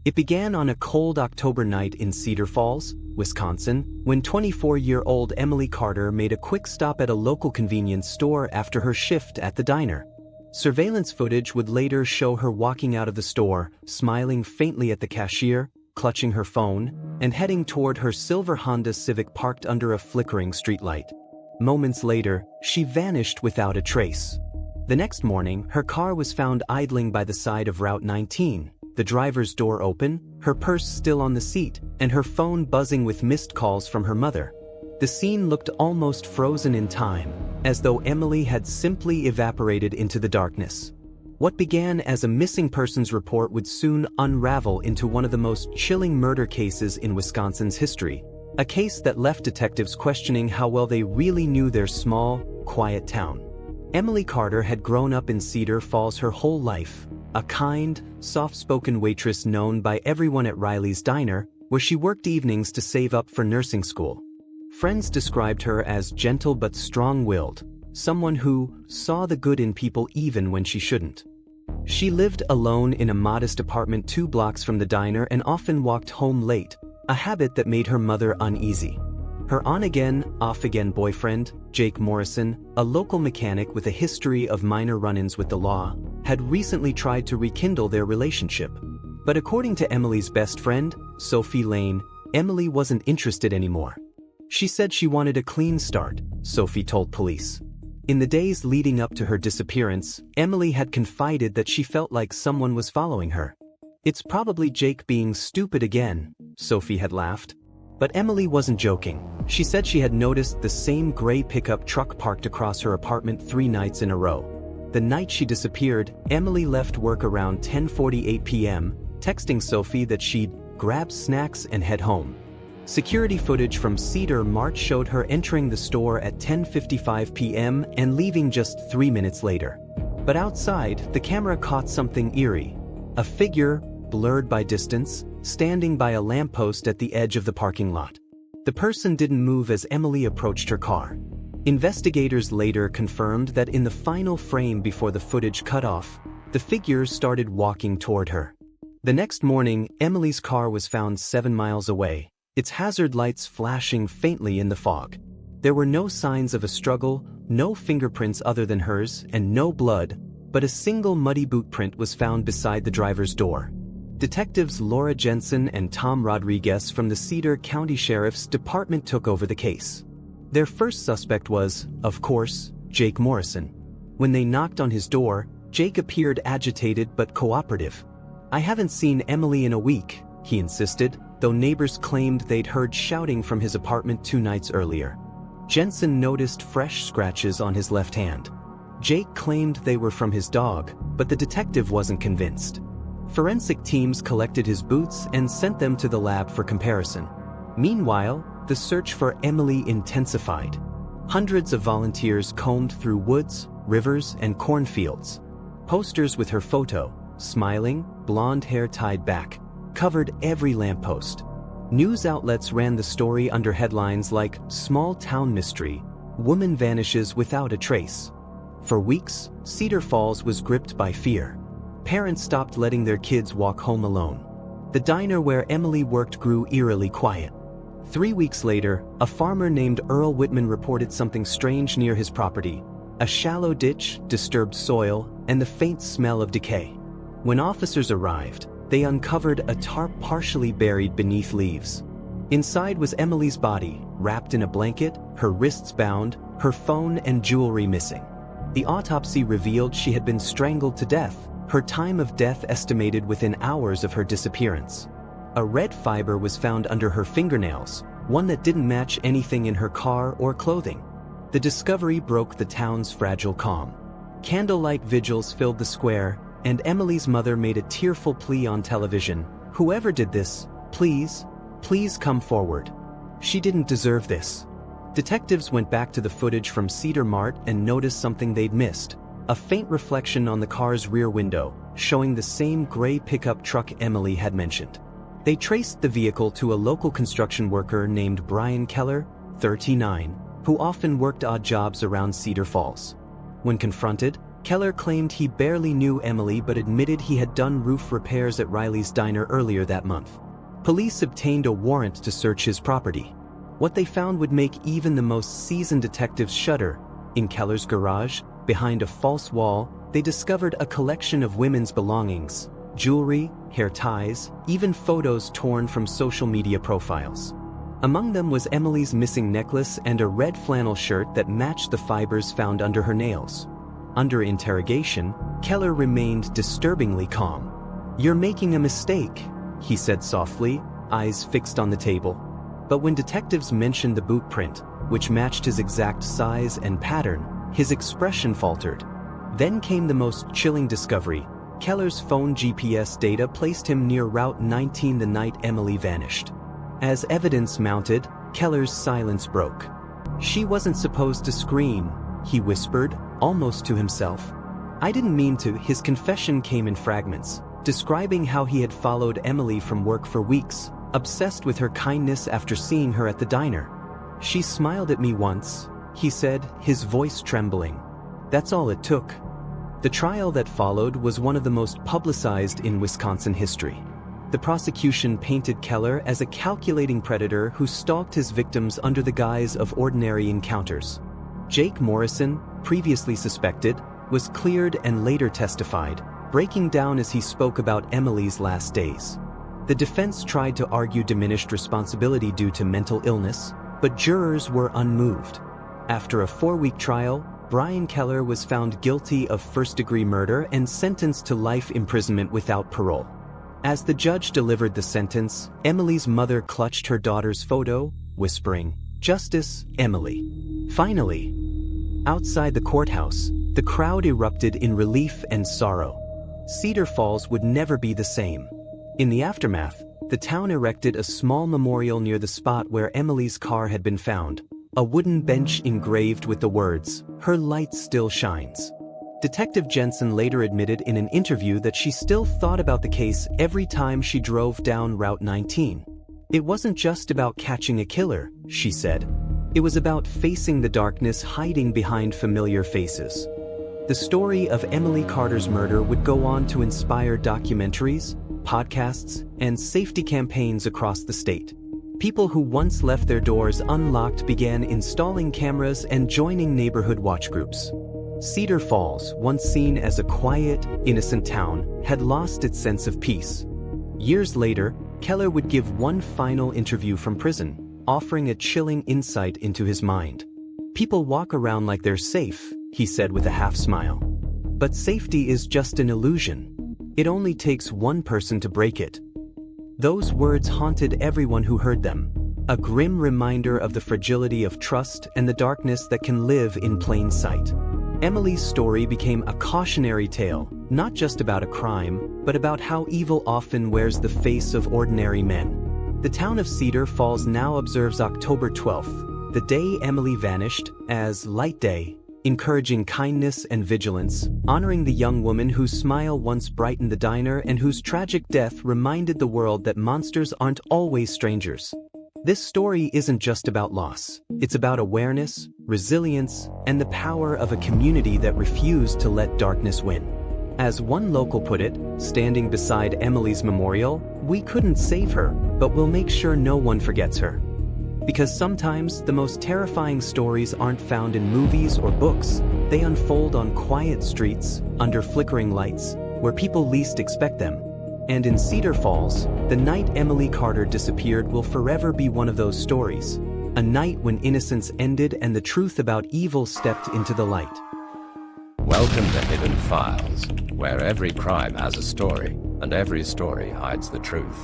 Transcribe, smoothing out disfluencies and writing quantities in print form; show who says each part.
Speaker 1: It began on a cold October night in Cedar Falls, Wisconsin, when 24-year-old Emily Carter made a quick stop at a local convenience store after her shift at the diner. Surveillance footage would later show her walking out of the store, smiling faintly at the cashier, clutching her phone, and heading toward her silver Honda Civic parked under a flickering streetlight. Moments later, she vanished without a trace. The next morning, her car was found idling by the side of Route 19, the driver's door open, her purse still on the seat, and her phone buzzing with missed calls from her mother. The scene looked almost frozen in time, as though Emily had simply evaporated into the darkness. What began as a missing persons report would soon unravel into one of the most chilling murder cases in Wisconsin's history, a case that left detectives questioning how well they really knew their small, quiet town. Emily Carter had grown up in Cedar Falls her whole life, a kind, soft-spoken waitress known by everyone at Riley's Diner, where she worked evenings to save up for nursing school. Friends described her as gentle but strong-willed, someone who saw the good in people even when she shouldn't. She lived alone in a modest apartment 2 blocks from the diner and often walked home late, a habit that made her mother uneasy. Her on-again, off-again boyfriend, Jake Morrison, a local mechanic with a history of minor run-ins with the law, had recently tried to rekindle their relationship. But according to Emily's best friend, Sophie Lane, Emily wasn't interested anymore. She said she wanted a clean start, Sophie told police. In the days leading up to her disappearance, Emily had confided that she felt like someone was following her. "It's probably Jake being stupid again," Sophie had laughed. But Emily wasn't joking. She said she had noticed the same gray pickup truck parked across her apartment 3 nights in a row. The night she disappeared, Emily left work around 10:48 p.m., texting Sophie that she'd grab snacks and head home. Security footage from Cedar Mart showed her entering the store at 10:55 p.m. and leaving just 3 minutes later. But outside, the camera caught something eerie. A figure, blurred by distance, standing by a lamppost at the edge of the parking lot. The person didn't move as Emily approached her car. Investigators later confirmed that in the final frame before the footage cut off, the figure started walking toward her. The next morning, Emily's car was found 7 miles away, its hazard lights flashing faintly in the fog. There were no signs of a struggle, no fingerprints other than hers, and no blood, but a single muddy boot print was found beside the driver's door. Detectives Laura Jensen and Tom Rodriguez from the Cedar County Sheriff's Department took over the case. Their first suspect was, of course, Jake Morrison. When they knocked on his door, Jake appeared agitated but cooperative. "I haven't seen Emily in a week," he insisted, though neighbors claimed they'd heard shouting from his apartment 2 nights earlier. Jensen noticed fresh scratches on his left hand. Jake claimed they were from his dog, but the detective wasn't convinced. Forensic teams collected his boots and sent them to the lab for comparison. Meanwhile, the search for Emily intensified. Hundreds of volunteers combed through woods, rivers, and cornfields. Posters with her photo, smiling, blonde hair tied back, covered every lamppost. News outlets ran the story under headlines like "Small Town Mystery, Woman Vanishes Without a Trace." For weeks, Cedar Falls was gripped by fear. Parents stopped letting their kids walk home alone. The diner where Emily worked grew eerily quiet. 3 weeks later, a farmer named Earl Whitman reported something strange near his property: a shallow ditch, disturbed soil, and the faint smell of decay. When officers arrived, they uncovered a tarp partially buried beneath leaves. Inside was Emily's body, wrapped in a blanket, her wrists bound, her phone and jewelry missing. The autopsy revealed she had been strangled to death, her time of death estimated within hours of her disappearance. A red fiber was found under her fingernails, one that didn't match anything in her car or clothing. The discovery broke the town's fragile calm. Candlelight vigils filled the square, and Emily's mother made a tearful plea on television: "Whoever did this, please, please come forward. She didn't deserve this." Detectives went back to the footage from Cedar Mart and noticed something they'd missed: a faint reflection on the car's rear window, showing the same gray pickup truck Emily had mentioned. They traced the vehicle to a local construction worker named Brian Keller, 39, who often worked odd jobs around Cedar Falls. When confronted, Keller claimed he barely knew Emily but admitted he had done roof repairs at Riley's diner earlier that month. Police obtained a warrant to search his property. What they found would make even the most seasoned detectives shudder. In Keller's garage, behind a false wall, they discovered a collection of women's belongings, jewelry, hair ties, even photos torn from social media profiles. Among them was Emily's missing necklace and a red flannel shirt that matched the fibers found under her nails. Under interrogation, Keller remained disturbingly calm. "You're making a mistake," he said softly, eyes fixed on the table. But when detectives mentioned the boot print, which matched his exact size and pattern, his expression faltered. Then came the most chilling discovery. Keller's phone GPS data placed him near Route 19 the night Emily vanished. As evidence mounted, Keller's silence broke. "She wasn't supposed to scream," he whispered, almost to himself. "I didn't mean to." His confession came in fragments, describing how he had followed Emily from work for weeks, obsessed with her kindness after seeing her at the diner. "She smiled at me once," he said, his voice trembling. "That's all it took." The trial that followed was one of the most publicized in Wisconsin history. The prosecution painted Keller as a calculating predator who stalked his victims under the guise of ordinary encounters. Jake Morrison, previously suspected, was cleared and later testified, breaking down as he spoke about Emily's last days. The defense tried to argue diminished responsibility due to mental illness, but jurors were unmoved. After a 4-week trial, Brian Keller was found guilty of first-degree murder and sentenced to life imprisonment without parole. As the judge delivered the sentence, Emily's mother clutched her daughter's photo, whispering, "Justice, Emily." Finally. Outside the courthouse, the crowd erupted in relief and sorrow. Cedar Falls would never be the same. In the aftermath, the town erected a small memorial near the spot where Emily's car had been found, a wooden bench engraved with the words, "Her light still shines." Detective Jensen later admitted in an interview that she still thought about the case every time she drove down Route 19. "It wasn't just about catching a killer," she said. "It was about facing the darkness hiding behind familiar faces." The story of Emily Carter's murder would go on to inspire documentaries, podcasts, and safety campaigns across the state. People who once left their doors unlocked began installing cameras and joining neighborhood watch groups. Cedar Falls, once seen as a quiet, innocent town, had lost its sense of peace. Years later, Keller would give one final interview from prison, offering a chilling insight into his mind. "People walk around like they're safe," he said with a half smile. "But safety is just an illusion. It only takes one person to break it." Those words haunted everyone who heard them, a grim reminder of the fragility of trust and the darkness that can live in plain sight. Emily's story became a cautionary tale, not just about a crime, but about how evil often wears the face of ordinary men. The town of Cedar Falls now observes October 12th, the day Emily vanished, as Light Day, encouraging kindness and vigilance, honoring the young woman whose smile once brightened the diner and whose tragic death reminded the world that monsters aren't always strangers. This story isn't just about loss. It's about awareness, resilience, and the power of a community that refused to let darkness win. As one local put it, standing beside Emily's memorial, "We couldn't save her, but we'll make sure no one forgets her." Because sometimes the most terrifying stories aren't found in movies or books. They unfold on quiet streets, under flickering lights, where people least expect them. And in Cedar Falls, the night Emily Carter disappeared will forever be one of those stories. A night when innocence ended and the truth about evil stepped into the light.
Speaker 2: Welcome to Hidden Files, where every crime has a story, and every story hides the truth.